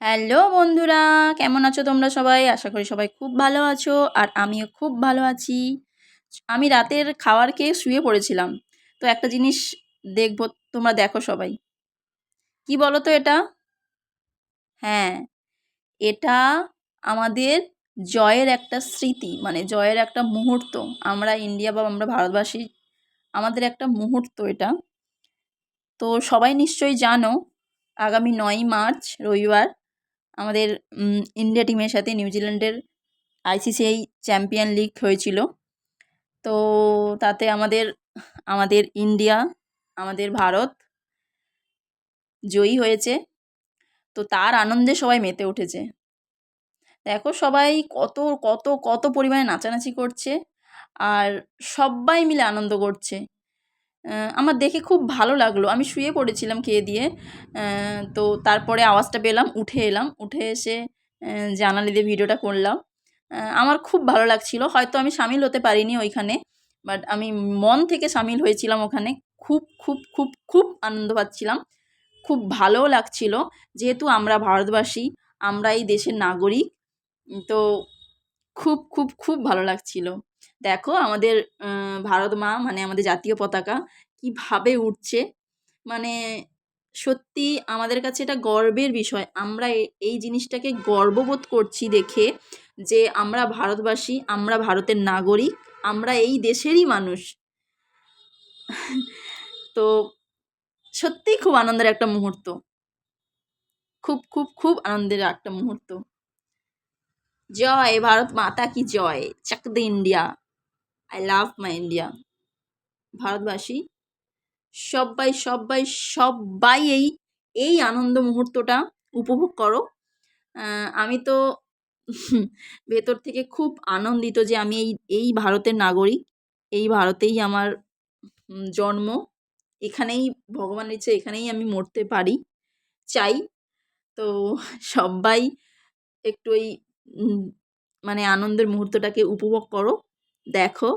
Hello বন্ধুরা, কেমন আছো তোমরা সবাই? আশা করি সবাই খুব ভালো আছো আর আমিও খুব ভালো আছি। আমি রাতের খাবার খেয়ে শুয়ে পড়েছিলাম। তো একটা জিনিস দেখবো, তোমরা দেখো সবাই। কি বলো তো এটা? হ্যাঁ, এটা আমাদের জয়ের একটা স্মৃতি, মানে জয়ের একটা মুহূর্ত। আমরা ইন্ডিয়া বা আমরা ভারতবাসী, আমাদের একটা মুহূর্ত এটা। তো সবাই নিশ্চয়ই জানো, আগামী ৯ই মার্চ রবিবার আমাদের ইন্ডিয়া টিমের সাথে নিউজিল্যান্ডের আইসিসি চ্যাম্পিয়ন লিগ হয়েছিল। তো তাতে আমাদের আমাদের ইন্ডিয়া, আমাদের ভারত জয়ী হয়েছে। তো তার আনন্দে সবাই মেতে উঠেছে। দেখো সবাই কত কত কত পরিমাণে নাচানাচি করছে আর সবাই মিলে আনন্দ করছে। আমার দেখে খুব ভালো লাগলো। আমি শুয়ে পড়েছিলাম খেয়ে দিয়ে। তো তারপরে আওয়াজটা পেলাম, উঠে এলাম। উঠে এসে জানালা দিয়ে ভিডিওটা করলাম। আমার খুব ভালো লাগছিল। হয়তো আমি শামিল হতে পারিনি ওইখানে, বাট আমি মন থেকে শামিল হয়েছিলাম ওখানে। খুব খুব খুব খুব আনন্দ পাচ্ছিলাম। খুব ভালোও লাগছিল। যেহেতু আমরা ভারতবাসী, আমরা এই দেশের নাগরিক। তো খুব খুব খুব ভালো লাগছিল। দেখো আমাদের ভারত মা, মানে আমাদের জাতীয় পতাকা কীভাবে উড়ছে। মানে সত্যি আমাদের কাছে এটা গর্বের বিষয়। আমরা এই জিনিসটাকে গর্ববোধ করছি দেখে যে আমরা ভারতবাসী, আমরা ভারতের নাগরিক, আমরা এই দেশেরই মানুষ। তো সত্যিই খুব আনন্দের একটা মুহূর্ত। খুব খুব খুব আনন্দের একটা মুহূর্ত। জয় ভারত মাতা কি জয়, চাক দে India, I love my India. ভারতবাসী সব্বাই সব্বাই সব্বাই এই আনন্দ মুহূর্তটা উপভোগ করো। আমি তো ভেতর থেকে খুব আনন্দিত যে আমি এই ভারতের নাগরিক। এই ভারতেই আমার জন্ম। এখানেই ভগবানের ইচ্ছে, এখানেই আমি মরতে পারি, চাই। তো সব্বাই একটু এই মানে আনন্দের মুহূর্তটাকে উপভোগ করো। দেখো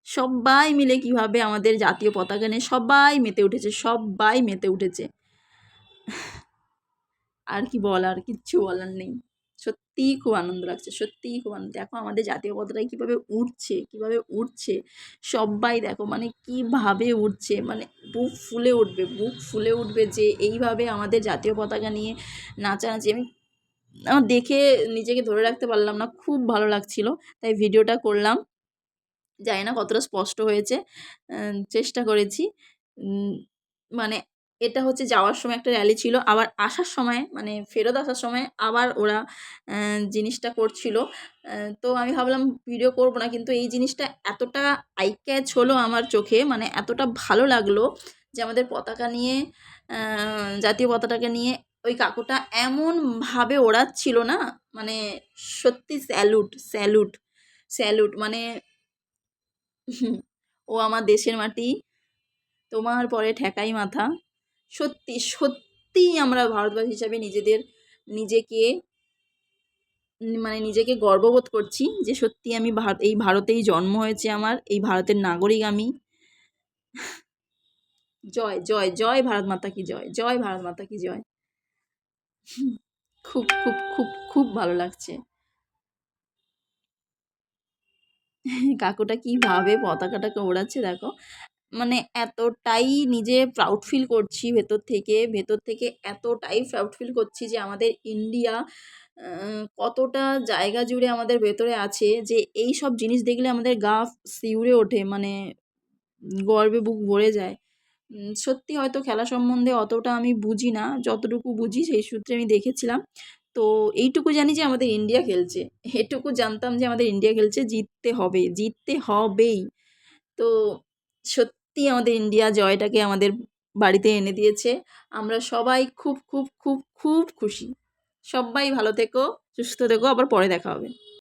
সব্বাই মিলে কীভাবে আমাদের জাতীয় পতাকা নিয়ে সবাই মেতে উঠেছে, সব্বাই মেতে উঠেছে। আর কি বলার, কিচ্ছু বলার নেই। সত্যিই খুব আনন্দ লাগছে, সত্যিই খুব আনন্দ। দেখো আমাদের জাতীয় পতাকাটা কীভাবে উড়ছে, কীভাবে উড়ছে। সব্বাই দেখো মানে কীভাবে উড়ছে, মানে বুক ফুলে উঠবে, বুক ফুলে উঠবে যে এইভাবে আমাদের জাতীয় পতাকা নিয়ে নাচানাচি। আমার দেখে নিজেকে ধরে রাখতে পারলাম না, খুব ভালো লাগছিল। তাই ভিডিওটা করলাম। জানি না কতটা স্পষ্ট হয়েছে, চেষ্টা করেছি। মানে এটা হচ্ছে যাওয়ার সময় একটা র্যালি ছিল, আবার আসার সময় মানে ফেরত আসার সময় আবার ওরা জিনিসটা করছিল। তো আমি ভাবলাম ভিডিও করব না, কিন্তু এই জিনিসটা এতটা আই ক্যাচ হলো আমার চোখে, মানে এতটা ভালো লাগলো যে আমাদের পতাকা নিয়ে, জাতীয় পতাকাটাকে নিয়ে ওই কাকুটা এমনভাবে ওড়াচ্ছিল না, মানে সত্যি স্যালুট স্যালুট স্যালুট। মানে ও আমার দেশের মাটি, তোমার পরে ঠেকাই মাথা। সত্যি সত্যিই আমরা ভারতবাসী হিসাবে নিজেকে মানে নিজেকে গর্ববোধ করছি যে সত্যি আমি এই ভারতেই জন্ম হয়েছে আমার, এই ভারতের নাগরিক আমি। জয় জয় জয় ভারত মাতা কি জয়, জয় ভারত মাতা কি জয়। খুব খুব খুব খুব ভালো লাগছে। কাকুটা কীভাবে পতাকাটাকে ওড়াচ্ছে দেখো। মানে এতটাই নিজে প্রাউড ফিল করছি ভেতর থেকে এতটাই প্রাউড ফিল করছি যে আমাদের ইন্ডিয়া কতটা জায়গা জুড়ে আমাদের ভেতরে আছে, যে এই সব জিনিস দেখলে আমাদের গা শিউরে ওঠে, মানে গর্বে বুক ভরে যায়। সত্যি হয়তো খেলা সম্বন্ধে অতটা আমি বুঝি না, যতটুকু বুঝি সেই সূত্রে আমি দেখেছিলাম। তো এইটুকু জানি যে আমাদের ইন্ডিয়া খেলছে, এটুকু জানতাম যে আমাদের ইন্ডিয়া খেলছে, জিততে হবে, জিততে হবেই। তো সত্যি আমাদের ইন্ডিয়া জয়টাকে আমাদের বাড়িতে এনে দিয়েছে। আমরা সবাই খুব খুব খুব খুব খুশি। সব্বাই ভালো থেকো, সুস্থ থেকো, আবার পরে দেখা হবে।